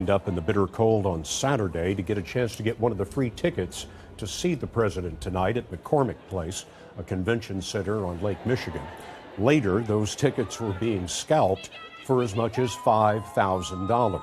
lined up in the bitter cold on Saturday to get a chance to get one of the free tickets to see the president tonight at McCormick Place, a convention center on Lake Michigan. Later, those tickets were being scalped for as much as $5,000.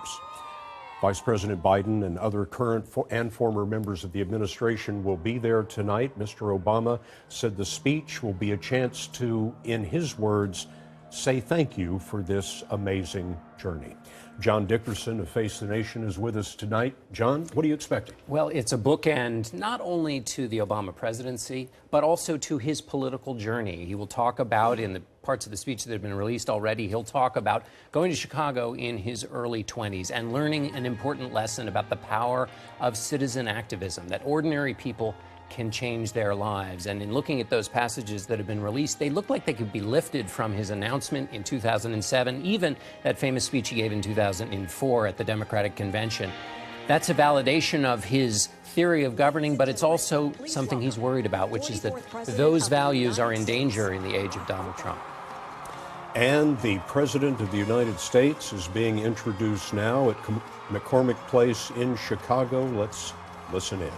Vice President Biden and other current and former members of the administration will be there tonight. Mr. Obama said the speech will be a chance to, in his words, say thank you for this amazing journey. John Dickerson of Face the Nation is with us tonight. John, what are you expecting? Well, it's a bookend not only to the Obama presidency, but also to his political journey. He will talk about, in the parts of the speech that have been released already, he'll talk about going to Chicago in his early 20s and learning an important lesson about the power of citizen activism, that ordinary people can change their lives. And in looking at those passages that have been released, they look like they could be lifted from his announcement in 2007, even that famous speech he gave in 2004 at the Democratic Convention. That's a validation of his theory of governing, but it's also something he's worried about, which is that those values are in danger in the age of Donald Trump. And the President of the United States is being introduced now at McCormick Place in Chicago. Let's listen in.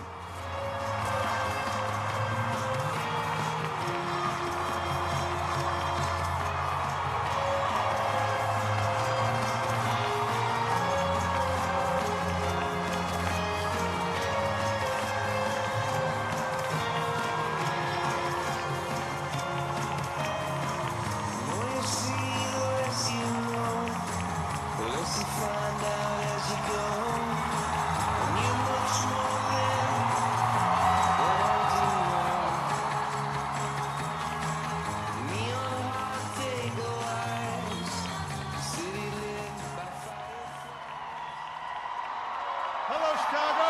Hello, Chicago.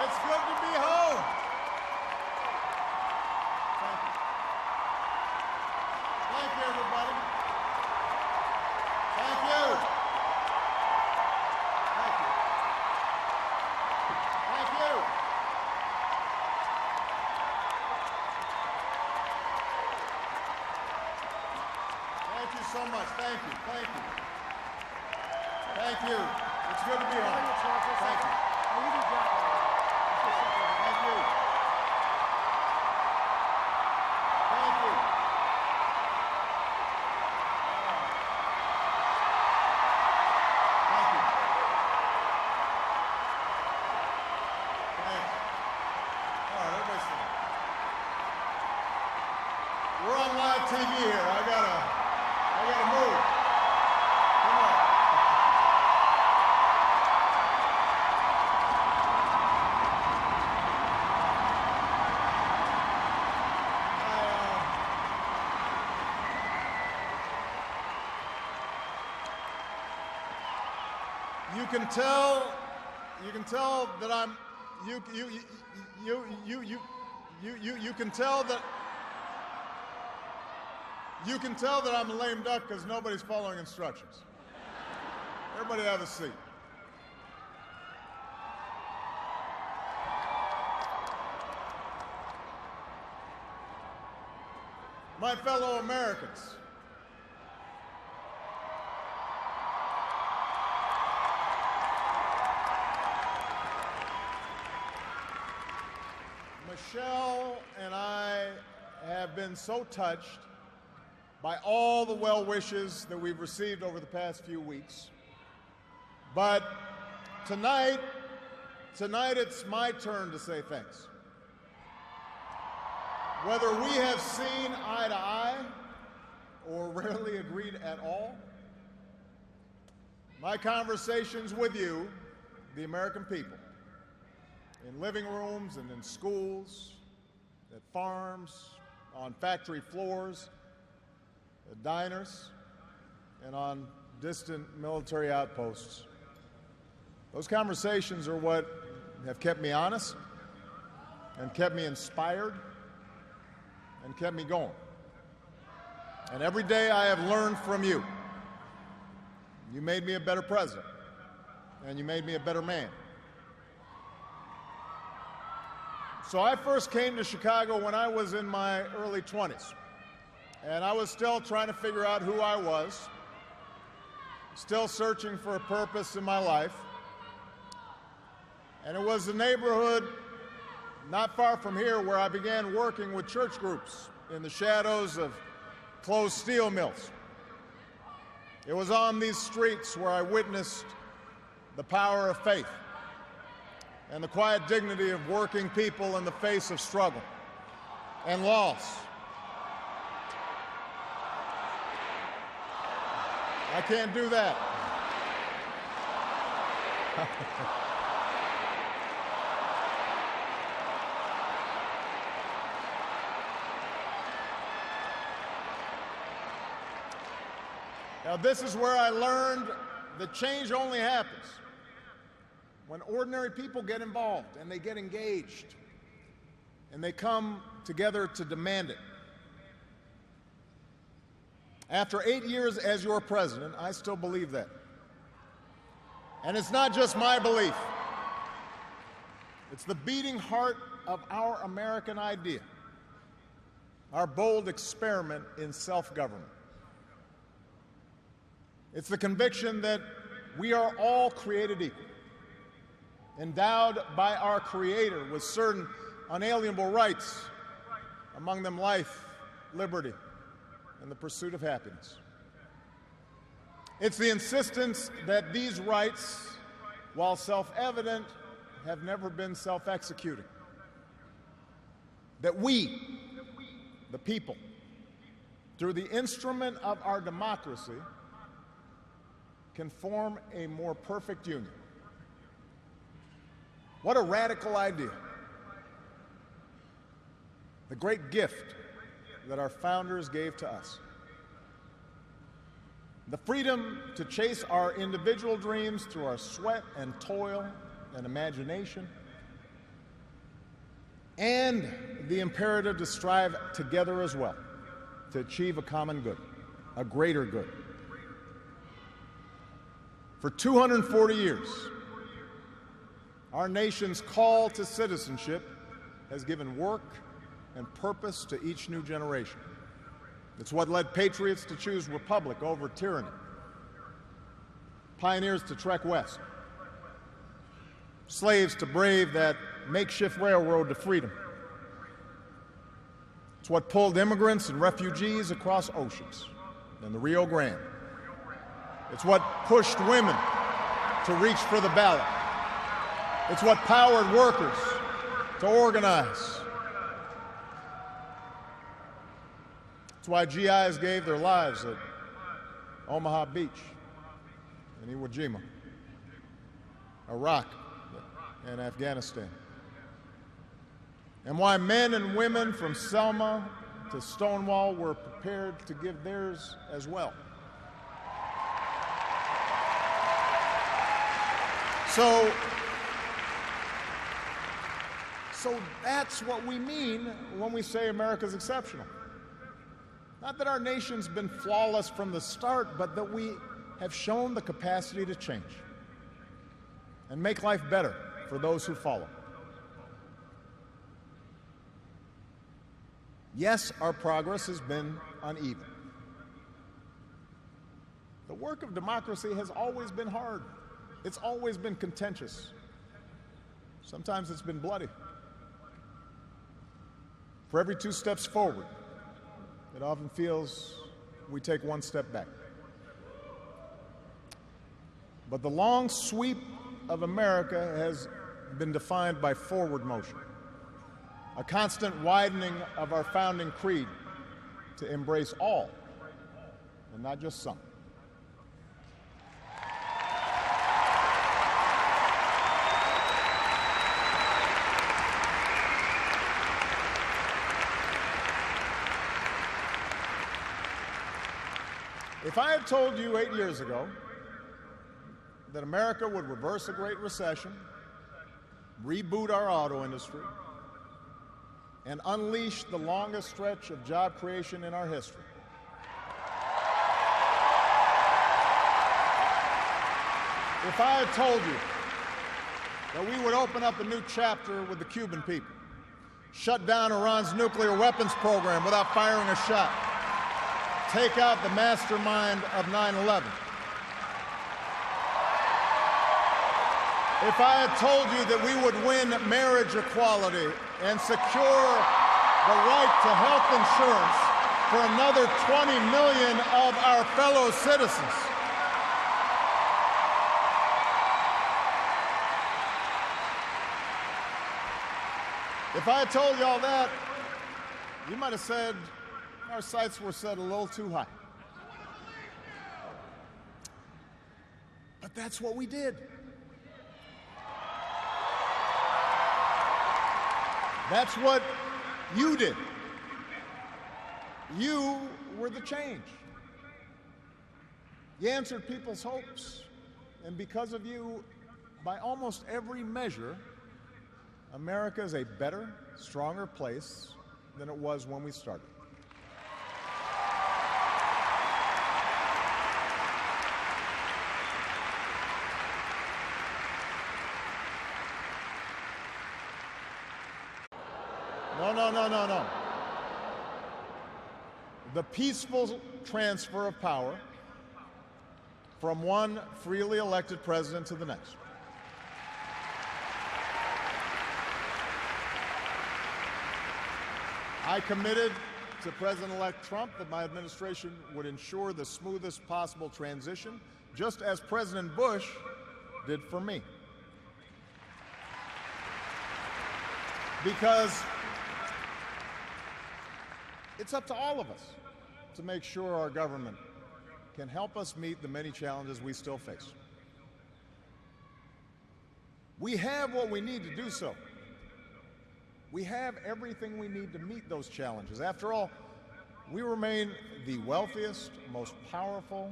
It's good to be home. Thank you, everybody. Thank you. Thank you. Thank you. Thank you so much. Thank you. Thank you. Thank you. It's good to be home. Thank you. Thank you. Thank you. Thank you. Thanks. All right, everybody sit down. We're on live TV here. I gotta move. Come on. You can tell that I'm. You can tell that I'm a lame duck because nobody's following instructions. Everybody have a seat. My fellow Americans, Michelle and I have been so touched by all the well wishes that we've received over the past few weeks. But tonight it's my turn to say thanks. Whether we have seen eye to eye or rarely agreed at all, my conversations with you, the American people, in living rooms and in schools, at farms, on factory floors, at diners, and on distant military outposts. Those conversations are what have kept me honest and kept me inspired and kept me going. And every day I have learned from you. You made me a better president, and you made me a better man. So I first came to Chicago when I was in my early 20s. And I was still trying to figure out who I was, still searching for a purpose in my life. And it was the neighborhood not far from here where I began working with church groups in the shadows of closed steel mills. It was on these streets where I witnessed the power of faith and the quiet dignity of working people in the face of struggle and loss. I can't do that. Now, this is where I learned that change only happens when ordinary people get involved and they get engaged and they come together to demand it. After 8 years as your president, I still believe that. And it's not just my belief. It's the beating heart of our American idea, our bold experiment in self-government. It's the conviction that we are all created equal, endowed by our Creator with certain unalienable rights, among them life, liberty, and the pursuit of happiness. It's the insistence that these rights, while self-evident, have never been self-executing. That we, the people, through the instrument of our democracy, can form a more perfect union. What a radical idea. The great gift that our founders gave to us. The freedom to chase our individual dreams through our sweat and toil and imagination, and the imperative to strive together as well to achieve a common good, a greater good. For 240 years, our nation's call to citizenship has given work and purpose to each new generation. It's what led patriots to choose republic over tyranny, pioneers to trek west, slaves to brave that makeshift railroad to freedom. It's what pulled immigrants and refugees across oceans and the Rio Grande. It's what pushed women to reach for the ballot. It's what powered workers to organize. It's why GIs gave their lives at Omaha Beach and Iwo Jima, Iraq, and Afghanistan. And why men and women from Selma to Stonewall were prepared to give theirs as well. So that's what we mean when we say America's exceptional. Not that our nation's been flawless from the start, but that we have shown the capacity to change and make life better for those who follow. Yes, our progress has been uneven. The work of democracy has always been hard. It's always been contentious. Sometimes it's been bloody. For every 2 steps forward, it often feels we take 1 step back. But the long sweep of America has been defined by forward motion, a constant widening of our founding creed to embrace all and not just some. If I had told you 8 years ago that America would reverse a Great Recession, reboot our auto industry, and unleash the longest stretch of job creation in our history, if I had told you that we would open up a new chapter with the Cuban people, shut down Iran's nuclear weapons program without firing a shot, take out the mastermind of 9/11. If I had told you that we would win marriage equality and secure the right to health insurance for another 20 million of our fellow citizens, if I had told you all that, you might have said our sights were set a little too high. But that's what we did. That's what you did. You were the change. You answered people's hopes, and because of you, by almost every measure, America is a better, stronger place than it was when we started. No. The peaceful transfer of power from one freely elected president to the next. I committed to President-elect Trump that my administration would ensure the smoothest possible transition, just as President Bush did for me. Because it's up to all of us to make sure our government can help us meet the many challenges we still face. We have what we need to do so. We have everything we need to meet those challenges. After all, we remain the wealthiest, most powerful,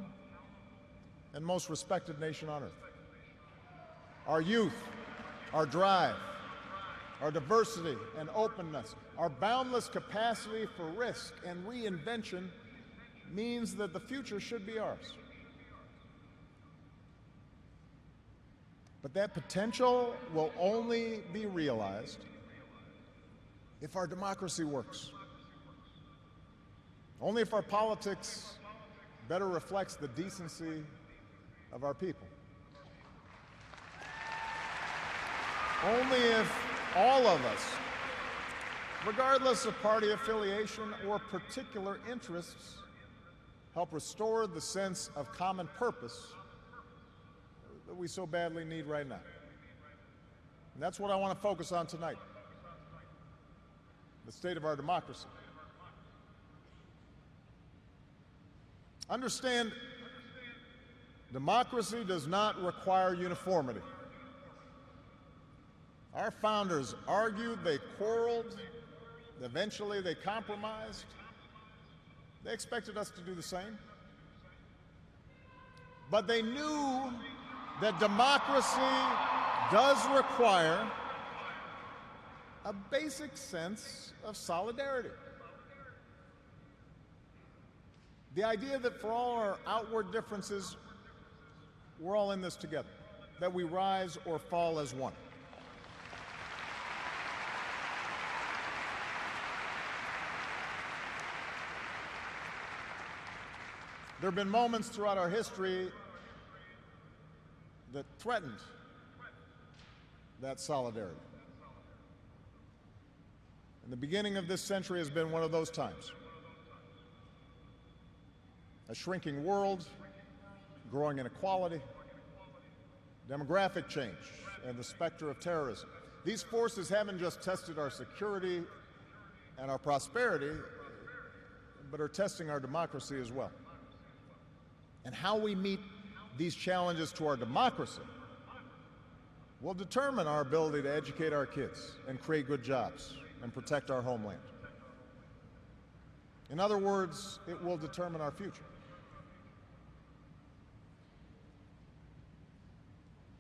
and most respected nation on earth. Our youth, our drive, our diversity and openness, our boundless capacity for risk and reinvention means that the future should be ours. But that potential will only be realized if our democracy works. Only if our politics better reflects the decency of our people. Only if all of us, regardless of party affiliation or particular interests, help restore the sense of common purpose that we so badly need right now. And that's what I want to focus on tonight: the state of our democracy. Understand, democracy does not require uniformity. Our founders argued, they quarreled, eventually they compromised. They expected us to do the same. But they knew that democracy does require a basic sense of solidarity. The idea that for all our outward differences, we're all in this together, that we rise or fall as one. There have been moments throughout our history that threatened that solidarity. And the beginning of this century has been one of those times. A shrinking world, growing inequality, demographic change, and the specter of terrorism. These forces haven't just tested our security and our prosperity, but are testing our democracy as well. And how we meet these challenges to our democracy will determine our ability to educate our kids and create good jobs and protect our homeland. In other words, it will determine our future.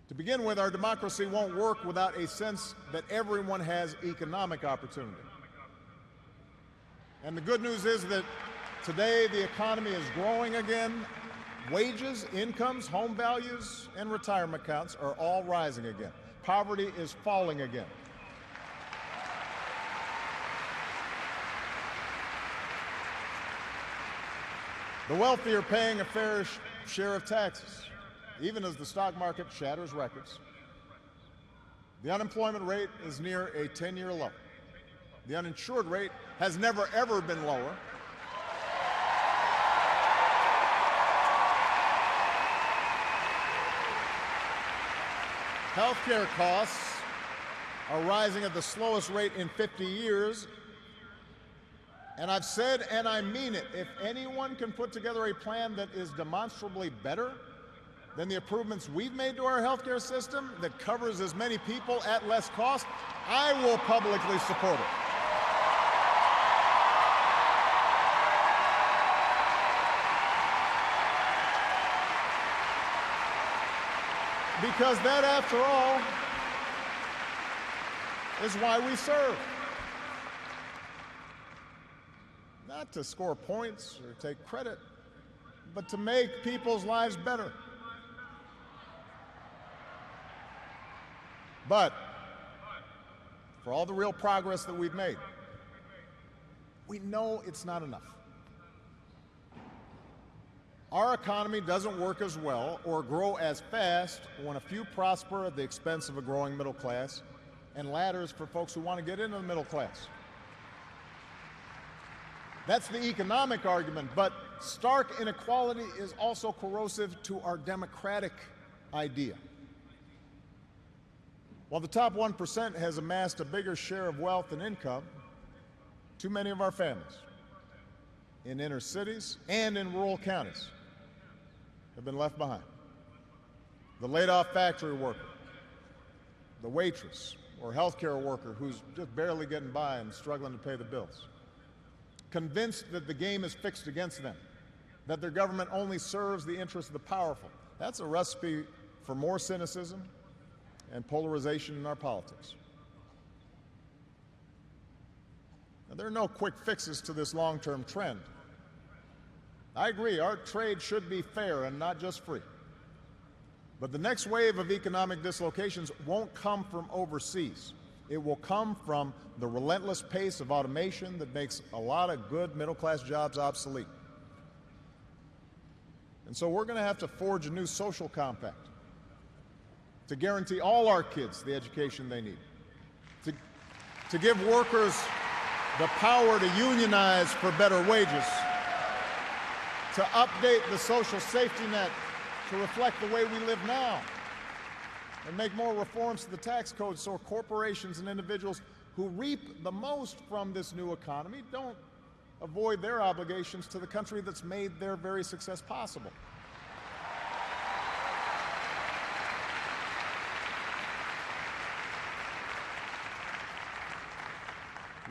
To begin with, our democracy won't work without a sense that everyone has economic opportunity. And the good news is that today the economy is growing again. Wages, incomes, home values, and retirement accounts are all rising again. Poverty is falling again. The wealthy are paying a fair share of taxes, even as the stock market shatters records. The unemployment rate is near a 10-year low. The uninsured rate has never, ever been lower. Healthcare costs are rising at the slowest rate in 50 years. And I've said, and I mean it, if anyone can put together a plan that is demonstrably better than the improvements we've made to our healthcare system that covers as many people at less cost, I will publicly support it. Because that, after all, is why we serve. Not to score points or take credit, but to make people's lives better. But for all the real progress that we've made, we know it's not enough. Our economy doesn't work as well or grow as fast when a few prosper at the expense of a growing middle class and ladders for folks who want to get into the middle class. That's the economic argument, but stark inequality is also corrosive to our democratic idea. While the top 1% has amassed a bigger share of wealth and income, too many of our families in inner cities and in rural counties have been left behind. The laid-off factory worker, the waitress or healthcare worker who's just barely getting by and struggling to pay the bills, convinced that the game is fixed against them, that their government only serves the interests of the powerful. That's a recipe for more cynicism and polarization in our politics. Now, there are no quick fixes to this long-term trend. I agree, our trade should be fair and not just free. But the next wave of economic dislocations won't come from overseas. It will come from the relentless pace of automation that makes a lot of good middle-class jobs obsolete. And so we're going to have to forge a new social compact to guarantee all our kids the education they need, to give workers the power to unionize for better wages, to update the social safety net to reflect the way we live now, and make more reforms to the tax code so corporations and individuals who reap the most from this new economy don't avoid their obligations to the country that's made their very success possible.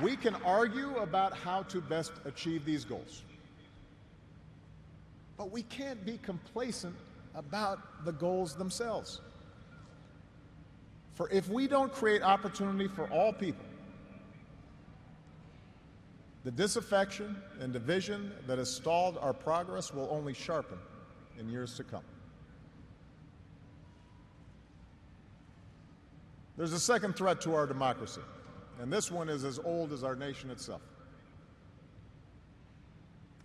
We can argue about how to best achieve these goals, but we can't be complacent about the goals themselves. For if we don't create opportunity for all people, the disaffection and division that has stalled our progress will only sharpen in years to come. There's a second threat to our democracy, and this one is as old as our nation itself.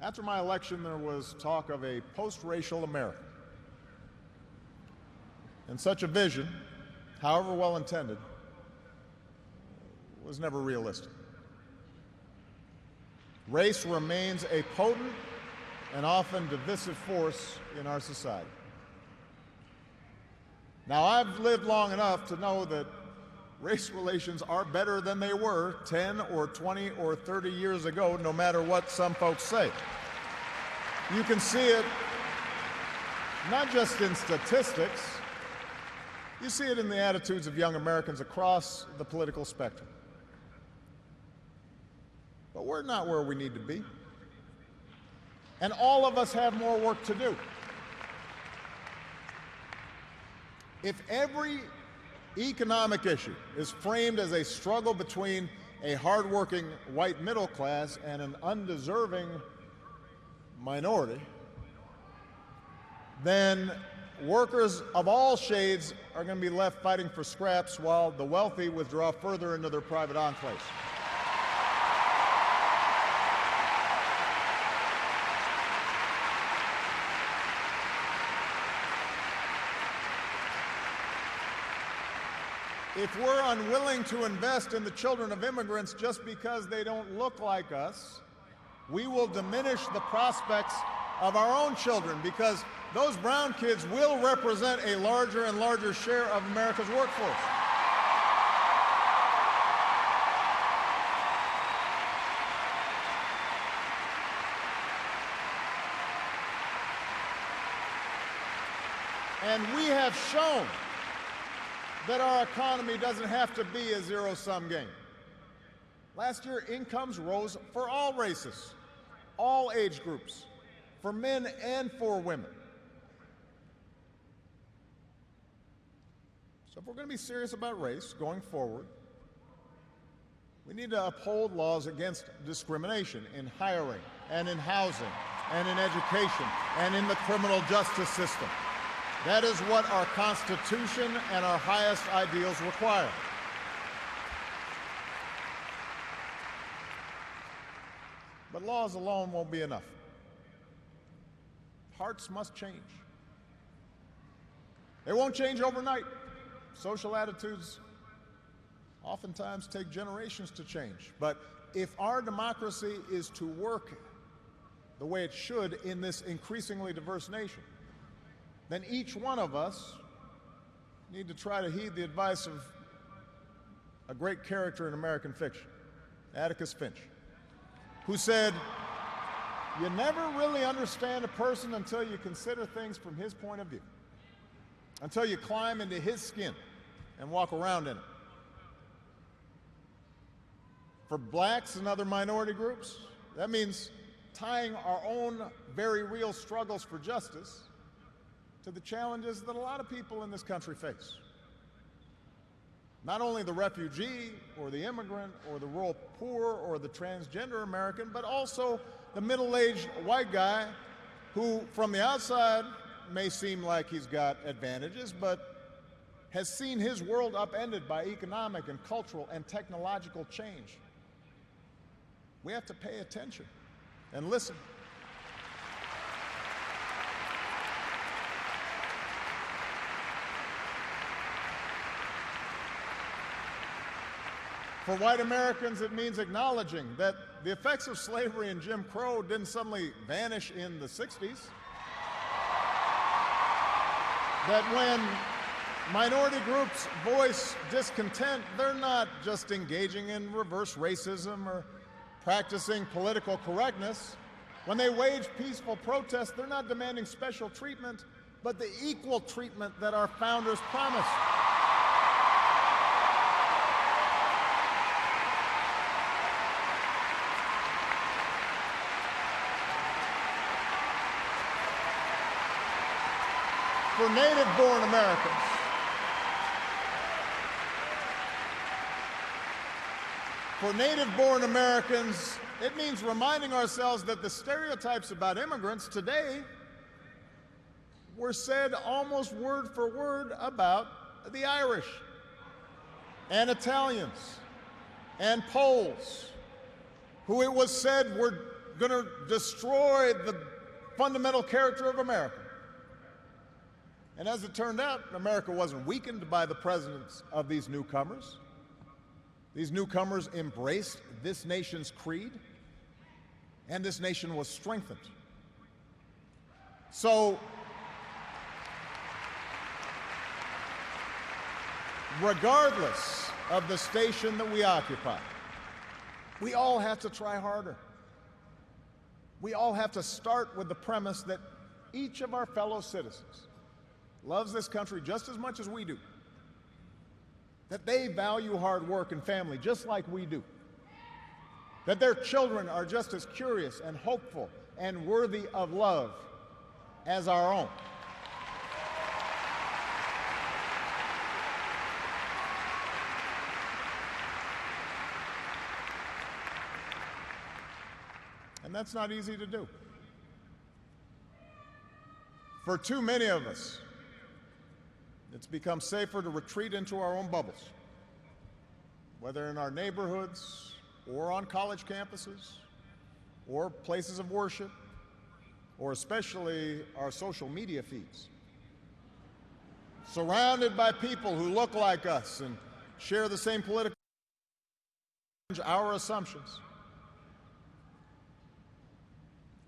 After my election, there was talk of a post-racial America. And such a vision, however well-intended, was never realistic. Race remains a potent and often divisive force in our society. Now, I've lived long enough to know that race relations are better than they were 10 or 20 or 30 years ago, no matter what some folks say. You can see it not just in statistics, you see it in the attitudes of young Americans across the political spectrum. But we're not where we need to be. And all of us have more work to do. If every economic issue is framed as a struggle between a hardworking white middle class and an undeserving minority, then workers of all shades are going to be left fighting for scraps while the wealthy withdraw further into their private enclaves. If we're unwilling to invest in the children of immigrants just because they don't look like us, we will diminish the prospects of our own children, because those brown kids will represent a larger and larger share of America's workforce. And we have shown that our economy doesn't have to be a zero-sum game. Last year, incomes rose for all races, all age groups, for men and for women. So if we're going to be serious about race going forward, we need to uphold laws against discrimination in hiring and in housing and in education and in the criminal justice system. That is what our Constitution and our highest ideals require. But laws alone won't be enough. Hearts must change. They won't change overnight. Social attitudes oftentimes take generations to change. But if our democracy is to work the way it should in this increasingly diverse nation, then each one of us need to try to heed the advice of a great character in American fiction, Atticus Finch, who said, "You never really understand a person until you consider things from his point of view, until you climb into his skin and walk around in it." For blacks and other minority groups, that means tying our own very real struggles for justice to the challenges that a lot of people in this country face. Not only the refugee or the immigrant or the rural poor or the transgender American, but also the middle-aged white guy who, from the outside, may seem like he's got advantages, but has seen his world upended by economic and cultural and technological change. We have to pay attention and listen. For white Americans, it means acknowledging that the effects of slavery and Jim Crow didn't suddenly vanish in the 60s. That when minority groups voice discontent, they're not just engaging in reverse racism or practicing political correctness. When they wage peaceful protest, they're not demanding special treatment, but the equal treatment that our founders promised. For native-born Americans, it means reminding ourselves that the stereotypes about immigrants today were said almost word for word about the Irish and Italians and Poles, who it was said were going to destroy the fundamental character of America. And as it turned out, America wasn't weakened by the presence of these newcomers. These newcomers embraced this nation's creed, and this nation was strengthened. So, regardless of the station that we occupy, we all have to try harder. We all have to start with the premise that each of our fellow citizens loves this country just as much as we do, that they value hard work and family just like we do, that their children are just as curious and hopeful and worthy of love as our own. And that's not easy to do. For too many of us, it's become safer to retreat into our own bubbles, whether in our neighborhoods or on college campuses or places of worship, or especially our social media feeds. Surrounded by people who look like us and share the same political our assumptions.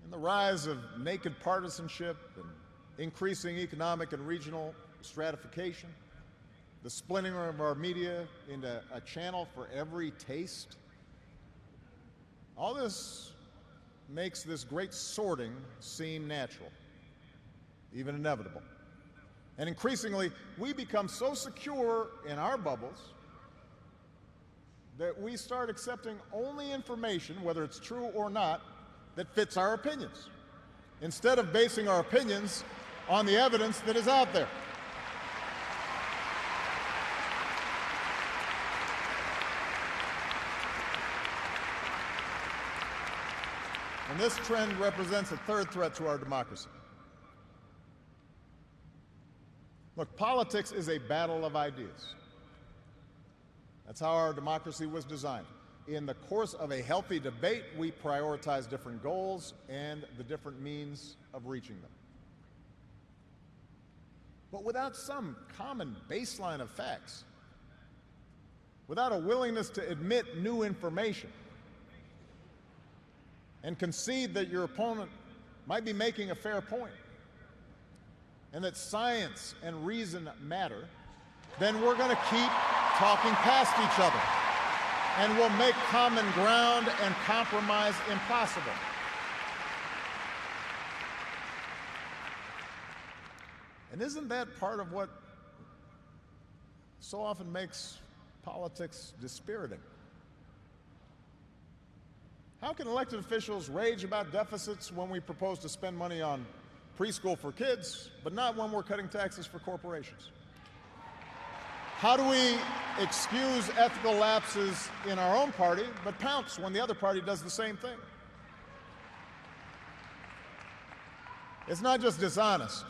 And the rise of naked partisanship and increasing economic and regional stratification, the splintering of our media into a channel for every taste, all this makes this great sorting seem natural, even inevitable. And increasingly, we become so secure in our bubbles that we start accepting only information, whether it's true or not, that fits our opinions, instead of basing our opinions on the evidence that is out there. And this trend represents a third threat to our democracy. Look, politics is a battle of ideas. That's how our democracy was designed. In the course of a healthy debate, we prioritize different goals and the different means of reaching them. But without some common baseline of facts, without a willingness to admit new information and concede that your opponent might be making a fair point and that science and reason matter, then we're going to keep talking past each other, and we'll make common ground and compromise impossible. And isn't that part of what so often makes politics dispiriting? How can elected officials rage about deficits when we propose to spend money on preschool for kids, but not when we're cutting taxes for corporations? How do we excuse ethical lapses in our own party, but pounce when the other party does the same thing? It's not just dishonest,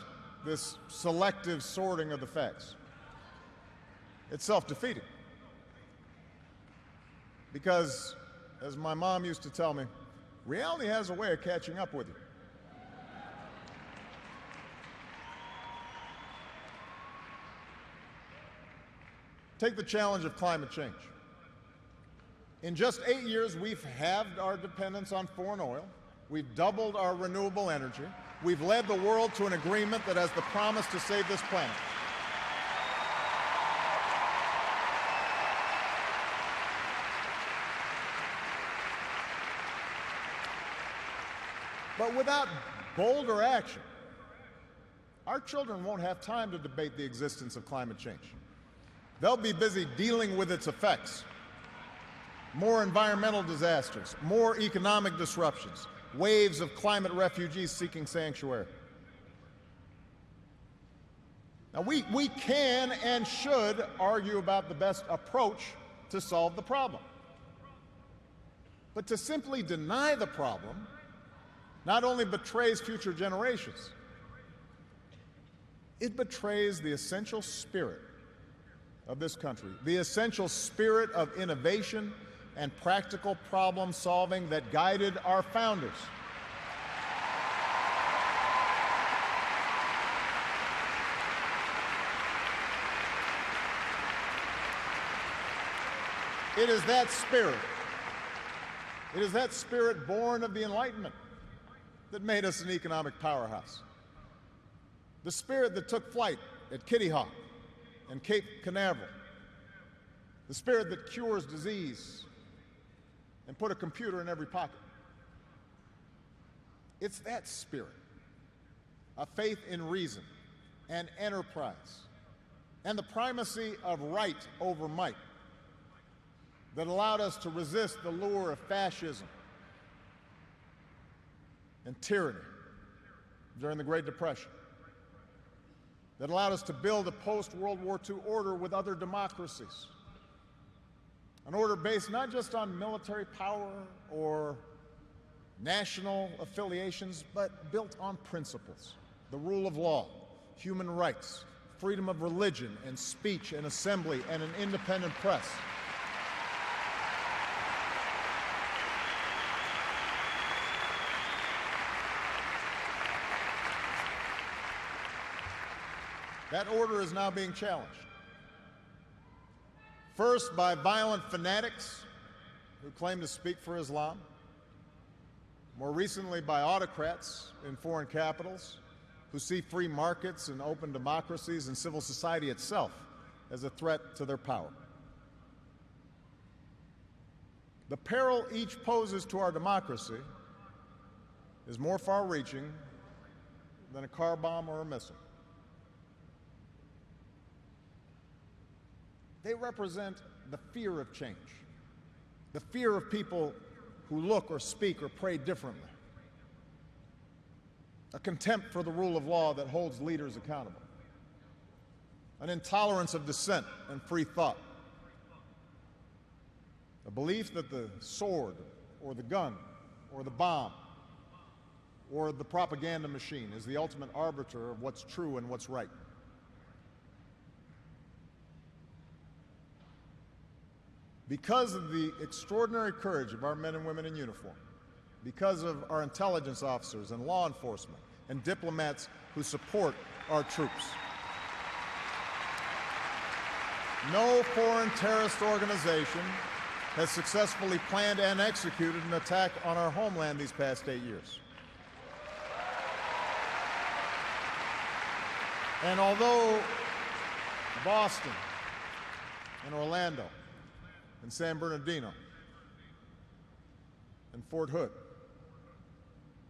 this selective sorting of the facts. It's self-defeating. Because, as my mom used to tell me, reality has a way of catching up with you. Take the challenge of climate change. In just 8 years, we've halved our dependence on foreign oil. We've doubled our renewable energy. We've led the world to an agreement that has the promise to save this planet. But without bolder action, our children won't have time to debate the existence of climate change. They'll be busy dealing with its effects. More environmental disasters, more economic disruptions, waves of climate refugees seeking sanctuary. Now, we can and should argue about the best approach to solve the problem. But to simply deny the problem not only betrays future generations, it betrays the essential spirit of this country, the essential spirit of innovation and practical problem solving that guided our founders. It is that spirit born of the Enlightenment that made us an economic powerhouse. The spirit that took flight at Kitty Hawk and Cape Canaveral. The spirit that cures disease and put a computer in every pocket. It's that spirit, a faith in reason and enterprise and the primacy of right over might that allowed us to resist the lure of fascism and tyranny during the Great Depression, that allowed us to build a post-World War II order with other democracies, an order based not just on military power or national affiliations, but built on principles: the rule of law, human rights, freedom of religion and speech and assembly, and an independent press. That order is now being challenged. First, by violent fanatics who claim to speak for Islam. More recently, by autocrats in foreign capitals who see free markets and open democracies and civil society itself as a threat to their power. The peril each poses to our democracy is more far-reaching than a car bomb or a missile. They represent the fear of change, the fear of people who look or speak or pray differently, a contempt for the rule of law that holds leaders accountable, an intolerance of dissent and free thought, a belief that the sword or the gun or the bomb or the propaganda machine is the ultimate arbiter of what's true and what's right. Because of the extraordinary courage of our men and women in uniform, because of our intelligence officers and law enforcement and diplomats who support our troops, no foreign terrorist organization has successfully planned and executed an attack on our homeland these past 8 years. And although Boston and Orlando and San Bernardino and Fort Hood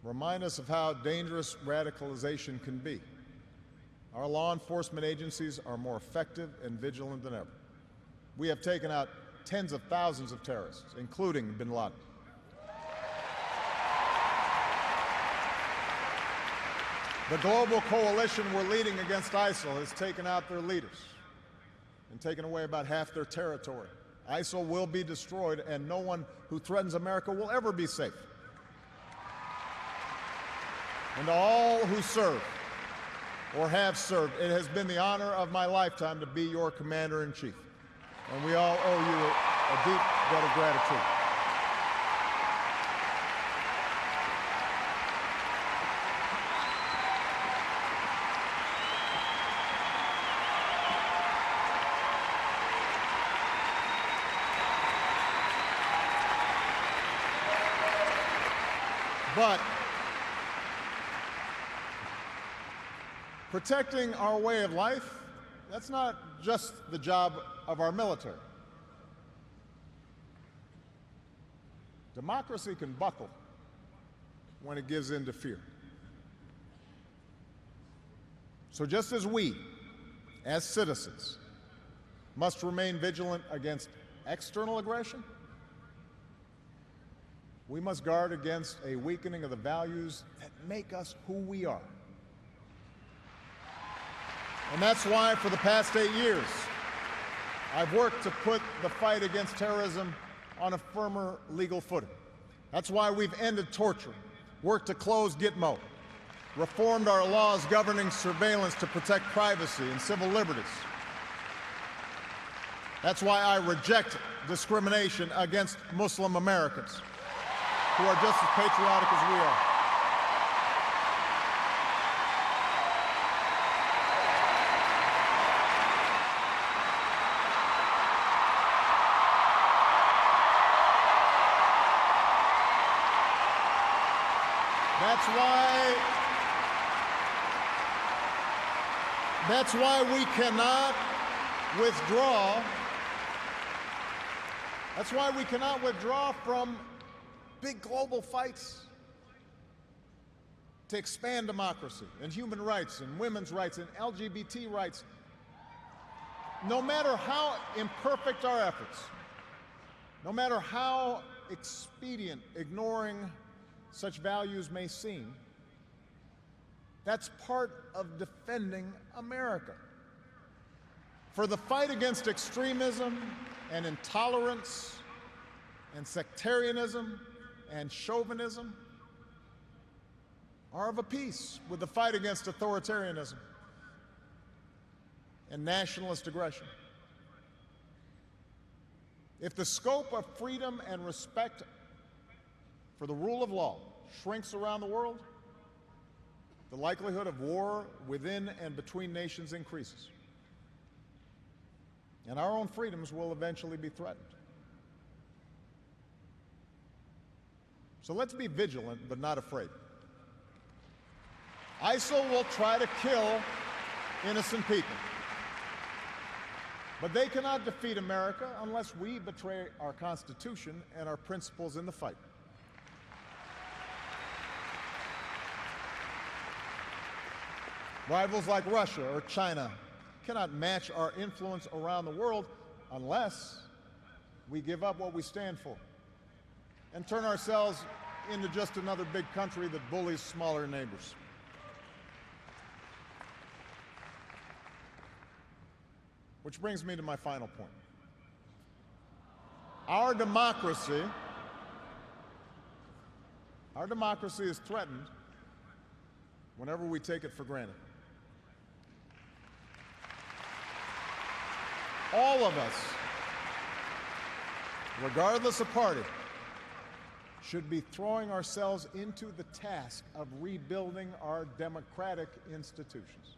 remind us of how dangerous radicalization can be, our law enforcement agencies are more effective and vigilant than ever. We have taken out tens of thousands of terrorists, including bin Laden. The global coalition we're leading against ISIL has taken out their leaders and taken away about half their territory. ISIL will be destroyed, and no one who threatens America will ever be safe. And to all who serve or have served, it has been the honor of my lifetime to be your commander-in-chief. And we all owe you a deep debt of gratitude. But protecting our way of life, that's not just the job of our military. Democracy can buckle when it gives in to fear. So just as we, as citizens, must remain vigilant against external aggression, we must guard against a weakening of the values that make us who we are. And that's why, for the past 8 years, I've worked to put the fight against terrorism on a firmer legal footing. That's why we've ended torture, worked to close Gitmo, reformed our laws governing surveillance to protect privacy and civil liberties. That's why I reject discrimination against Muslim Americans, who are just as patriotic as we are. That's why we cannot withdraw. That's why we cannot withdraw from big global fights to expand democracy and human rights and women's rights and LGBT rights. No matter how imperfect our efforts, no matter how expedient ignoring such values may seem, that's part of defending America. For the fight against extremism and intolerance and sectarianism and chauvinism are of a piece with the fight against authoritarianism and nationalist aggression. If the scope of freedom and respect for the rule of law shrinks around the world, the likelihood of war within and between nations increases. and our own freedoms will eventually be threatened. So let's be vigilant, but not afraid. ISIL will try to kill innocent people, but they cannot defeat America unless we betray our Constitution and our principles in the fight. Rivals like Russia or China cannot match our influence around the world unless we give up what we stand for and turn ourselves into just another big country that bullies smaller neighbors. Which brings me to my final point. Our democracy is threatened whenever we take it for granted. All of us, regardless of party, should be throwing ourselves into the task of rebuilding our democratic institutions.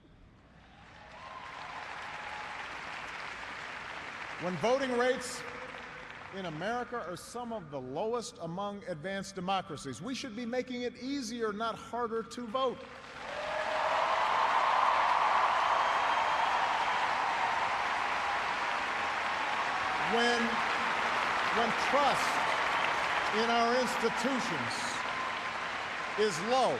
When voting rates in America are some of the lowest among advanced democracies, we should be making it easier, not harder, to vote. When trust in our institutions is low,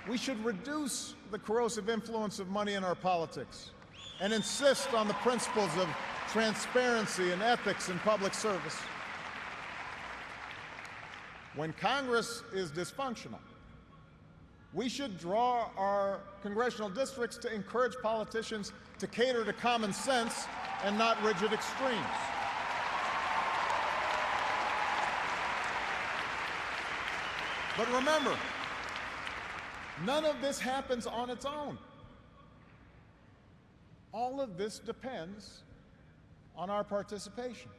we should reduce the corrosive influence of money in our politics and insist on the principles of transparency and ethics in public service. When Congress is dysfunctional, we should draw our congressional districts to encourage politicians to cater to common sense and not rigid extremes. But remember, none of this happens on its own. All of this depends on our participation,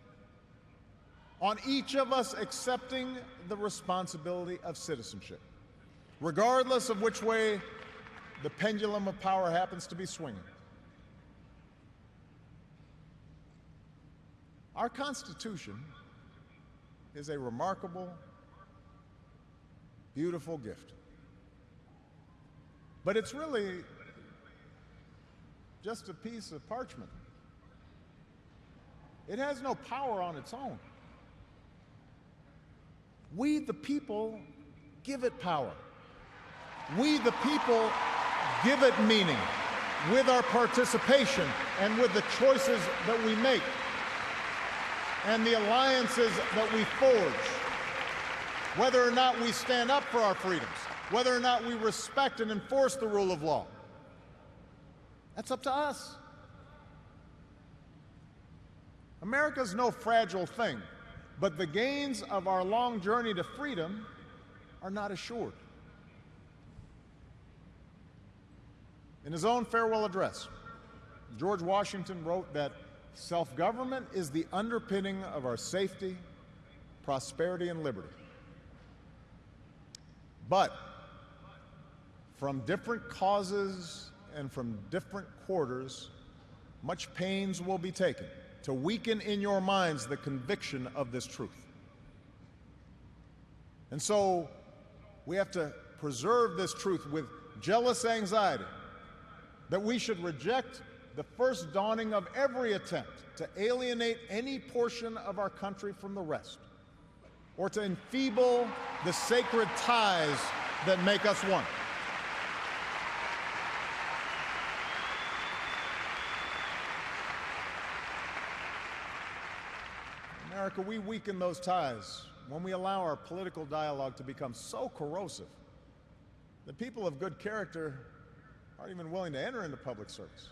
on each of us accepting the responsibility of citizenship, regardless of which way the pendulum of power happens to be swinging. Our Constitution is a remarkable, beautiful gift. But it's really just a piece of parchment. It has no power on its own. We, the people, give it power. We, the people, give it meaning with our participation and with the choices that we make and the alliances that we forge, whether or not we stand up for our freedoms, whether or not we respect and enforce the rule of law. That's up to us. America's no fragile thing, but the gains of our long journey to freedom are not assured. In his own farewell address, George Washington wrote that self-government is the underpinning of our safety, prosperity, and liberty. But from different causes and from different quarters, much pains will be taken to weaken in your minds the conviction of this truth. And so we have to preserve this truth with jealous anxiety that we should reject the first dawning of every attempt to alienate any portion of our country from the rest, or to enfeeble the sacred ties that make us one. America, we weaken those ties when we allow our political dialogue to become so corrosive that people of good character aren't even willing to enter into public service.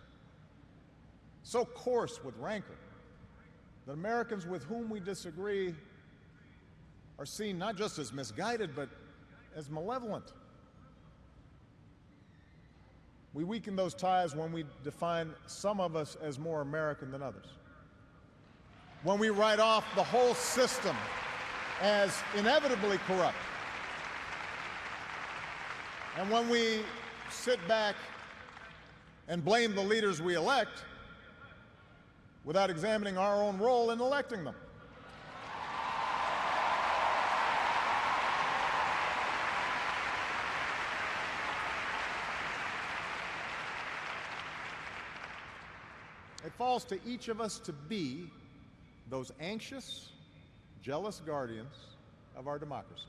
So coarse with rancor that Americans with whom we disagree are seen not just as misguided, but as malevolent. We weaken those ties when we define some of us as more American than others, when we write off the whole system as inevitably corrupt, and when we sit back and blame the leaders we elect without examining our own role in electing them. It falls to each of us to be those anxious, jealous guardians of our democracy,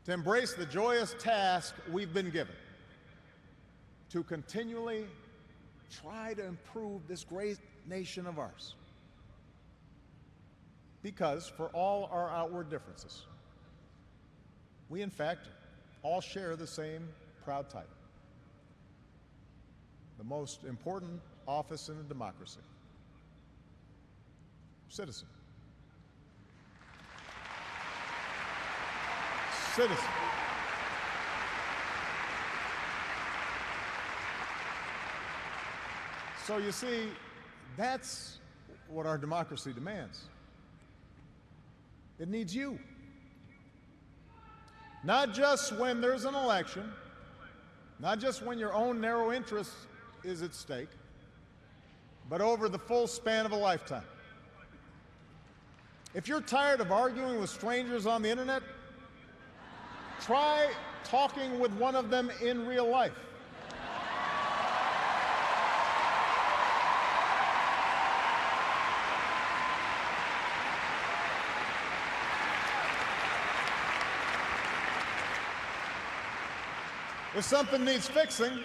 to embrace the joyous task we've been given, to continually try to improve this great nation of ours. Because for all our outward differences, we in fact all share the same proud title, the most important office in a democracy: citizen. Citizen. So you see, that's what our democracy demands. It needs you. Not just when there's an election, not just when your own narrow interest is at stake, but over the full span of a lifetime. If you're tired of arguing with strangers on the internet, try talking with one of them in real life. If something needs fixing,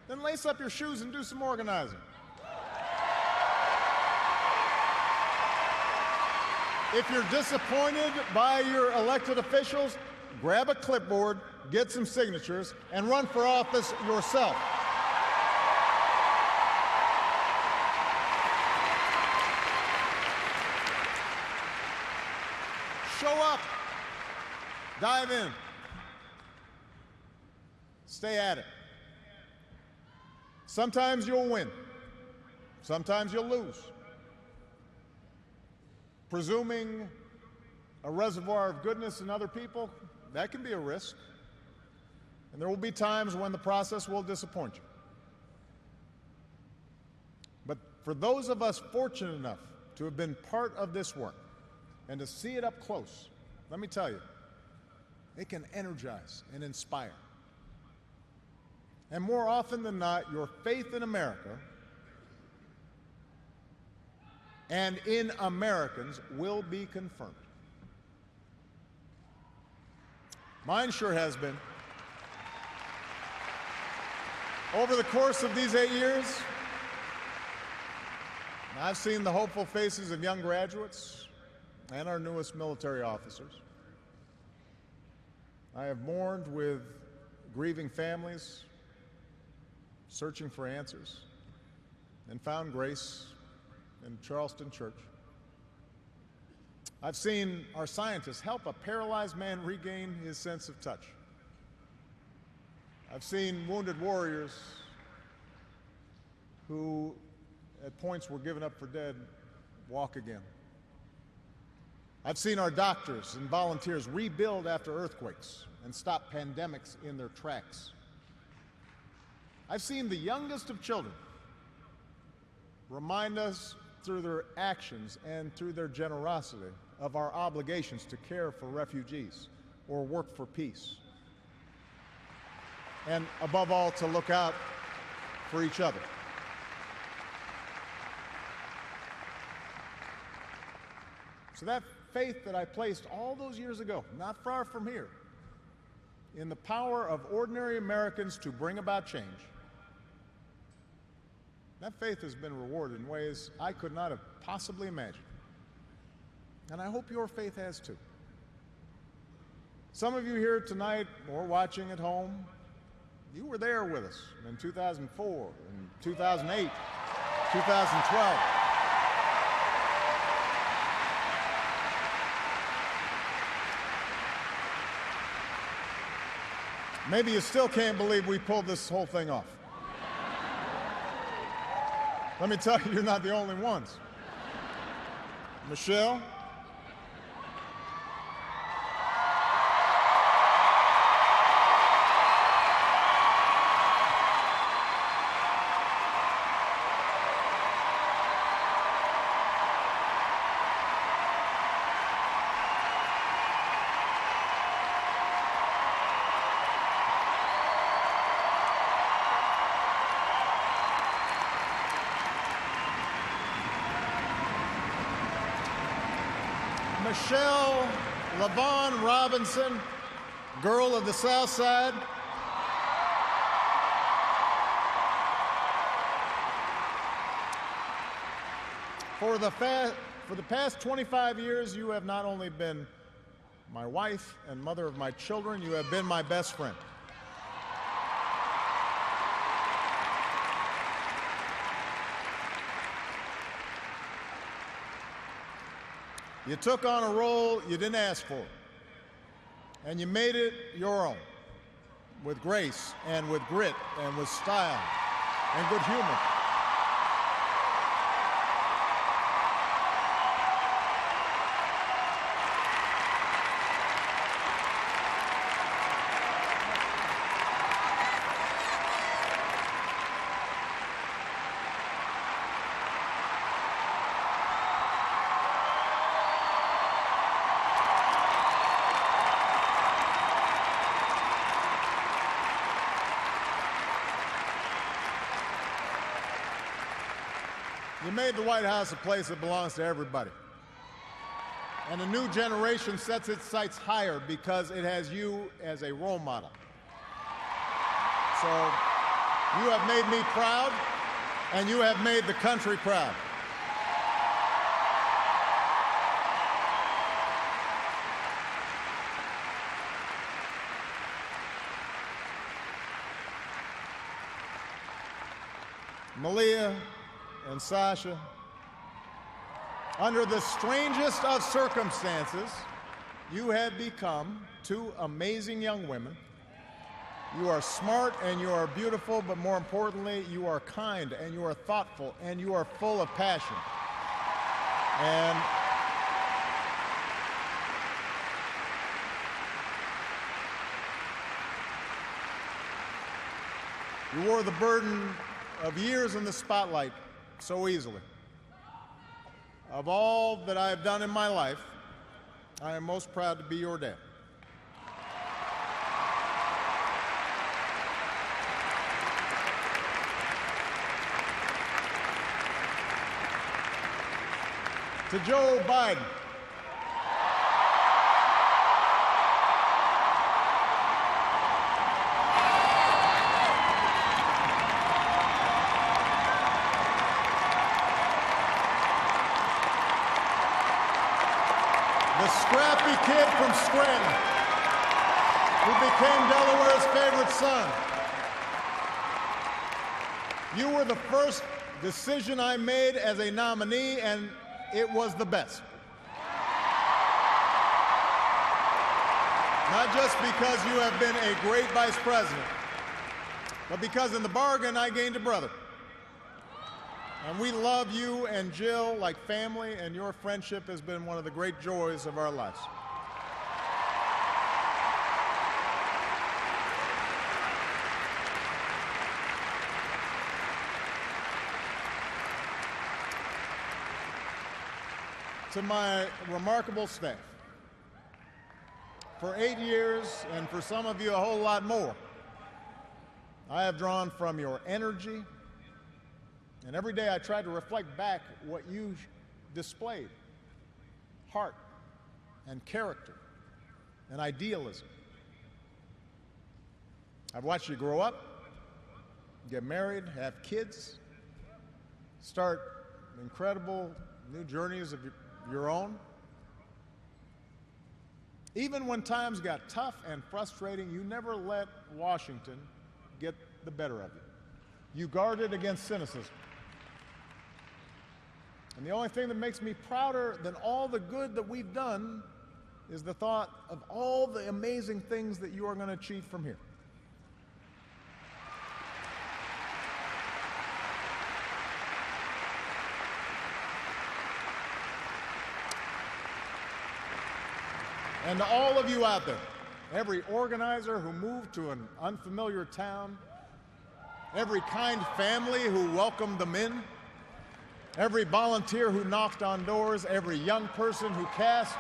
then lace up your shoes and do some organizing. If you're disappointed by your elected officials, grab a clipboard, get some signatures, and run for office yourself. Show up. Dive in. Stay at it. Sometimes you'll win. Sometimes you'll lose. Presuming a reservoir of goodness in other people, that can be a risk. And there will be times when the process will disappoint you. But for those of us fortunate enough to have been part of this work and to see it up close, let me tell you, it can energize and inspire. And more often than not, your faith in America and in Americans will be confirmed. Mine sure has been. Over the course of these 8 years, I've seen the hopeful faces of young graduates and our newest military officers. I have mourned with grieving families, searching for answers, and found grace in Charleston Church. I've seen our scientists help a paralyzed man regain his sense of touch. I've seen wounded warriors who at points were given up for dead walk again. I've seen our doctors and volunteers rebuild after earthquakes and stop pandemics in their tracks. I've seen the youngest of children remind us through their actions and through their generosity of our obligations to care for refugees or work for peace. And above all, to look out for each other. So that faith that I placed all those years ago, not far from here, in the power of ordinary Americans to bring about change, that faith has been rewarded in ways I could not have possibly imagined. And I hope your faith has too. Some of you here tonight or watching at home, you were there with us in 2004, in 2008, 2012. Maybe you still can't believe we pulled this whole thing off. Let me tell you, you're not the only ones. Michelle, Michelle LaVaughn Robinson, girl of the South Side. For the past 25 years, you have not only been my wife and mother of my children, you have been my best friend. You took on a role you didn't ask for, and you made it your own, with grace and with grit and with style and good humor. You made the White House a place that belongs to everybody. And a new generation sets its sights higher because it has you as a role model. So you have made me proud, and you have made the country proud. Malia and Sasha, under the strangest of circumstances, you have become two amazing young women. You are smart and you are beautiful, but more importantly, you are kind and you are thoughtful and you are full of passion. And you wore the burden of years in the spotlight so easily. Of all that I have done in my life, I am most proud to be your dad. To Joe Biden, the scrappy kid from Scranton who became Delaware's favorite son. You were the first decision I made as a nominee, and it was the best. Not just because you have been a great vice president, but because in the bargain I gained a brother. And we love you and Jill like family, and your friendship has been one of the great joys of our lives. To my remarkable staff, for 8 years, and for some of you a whole lot more, I have drawn from your energy. And every day I try to reflect back what you displayed: heart and character and idealism. I've watched you grow up, get married, have kids, start incredible new journeys of your own. Even when times got tough and frustrating, you never let Washington get the better of you. You guarded against cynicism. And the only thing that makes me prouder than all the good that we've done is the thought of all the amazing things that you are going to achieve from here. And to all of you out there, every organizer who moved to an unfamiliar town, every kind family who welcomed them in, every volunteer who knocked on doors, every young person who cast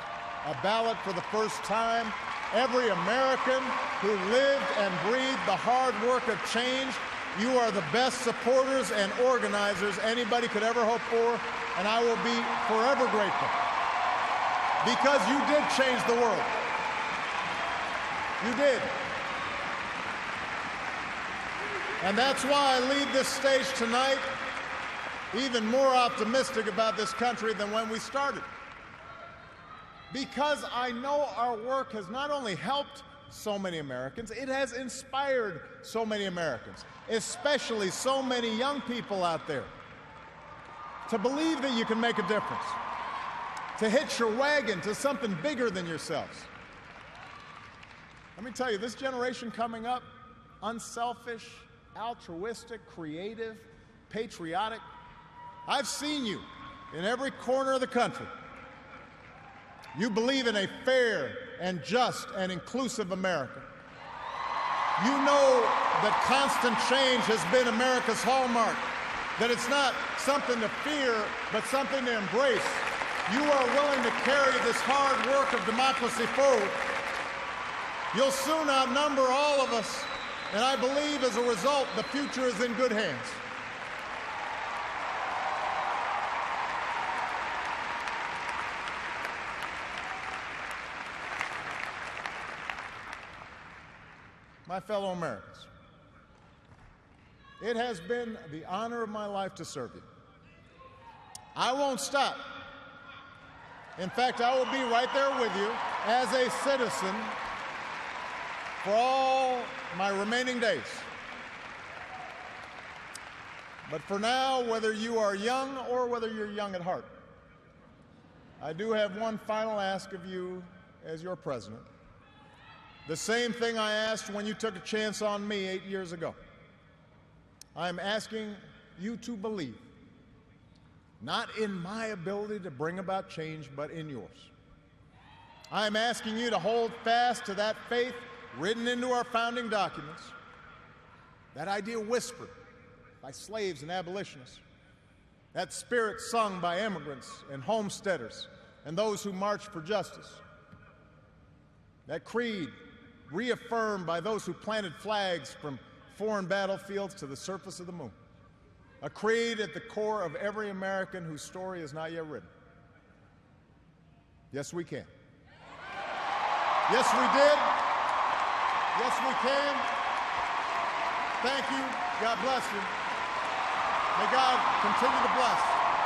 a ballot for the first time, every American who lived and breathed the hard work of change, you are the best supporters and organizers anybody could ever hope for, and I will be forever grateful. because you did change the world. You did. And that's why I leave this stage tonight even more optimistic about this country than when we started. Because I know our work has not only helped so many Americans, it has inspired so many Americans, especially so many young people out there, to believe that you can make a difference, to hitch your wagon to something bigger than yourselves. Let me tell you, this generation coming up, unselfish, altruistic, creative, patriotic, I've seen you in every corner of the country. You believe in a fair and just and inclusive America. You know that constant change has been America's hallmark, that it's not something to fear, but something to embrace. You are willing to carry this hard work of democracy forward. You'll soon outnumber all of us, and I believe as a result, the future is in good hands. My fellow Americans, it has been the honor of my life to serve you. I won't stop. In fact, I will be right there with you as a citizen for all my remaining days. But for now, whether you are young or whether you're young at heart, I do have one final ask of you as your president. The same thing I asked when you took a chance on me 8 years ago. I'm asking you to believe, not in my ability to bring about change, but in yours. I'm asking you to hold fast to that faith written into our founding documents, that idea whispered by slaves and abolitionists, that spirit sung by immigrants and homesteaders and those who marched for justice, that creed reaffirmed by those who planted flags from foreign battlefields to the surface of the moon, a creed at the core of every American whose story is not yet written. Yes, we can. Yes, we did. Yes, we can. Thank you. God bless you. May God continue to bless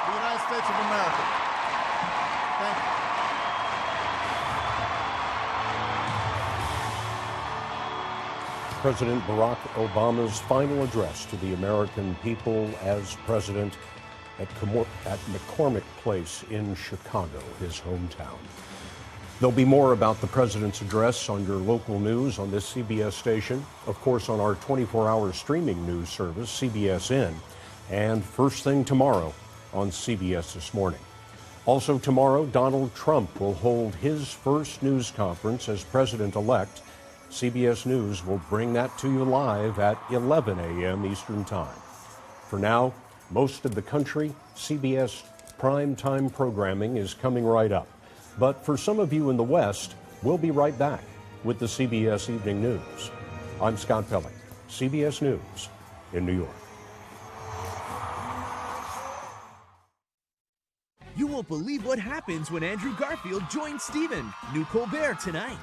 the United States of America. Thank you. President Barack Obama's final address to the American people as president at McCormick Place in Chicago, his hometown. There'll be more about the president's address on your local news on this CBS station, of course on our 24-hour streaming news service, CBSN, and first thing tomorrow on CBS This Morning. Also tomorrow, Donald Trump will hold his first news conference as president-elect. CBS News will bring that to you live at 11 a.m. Eastern Time. For now, most of the country, CBS primetime programming is coming right up. But for some of you in the West, we'll be right back with the CBS Evening News. I'm Scott Pelley, CBS News in New York. You won't believe what happens when Andrew Garfield joins Stephen. New Colbert tonight.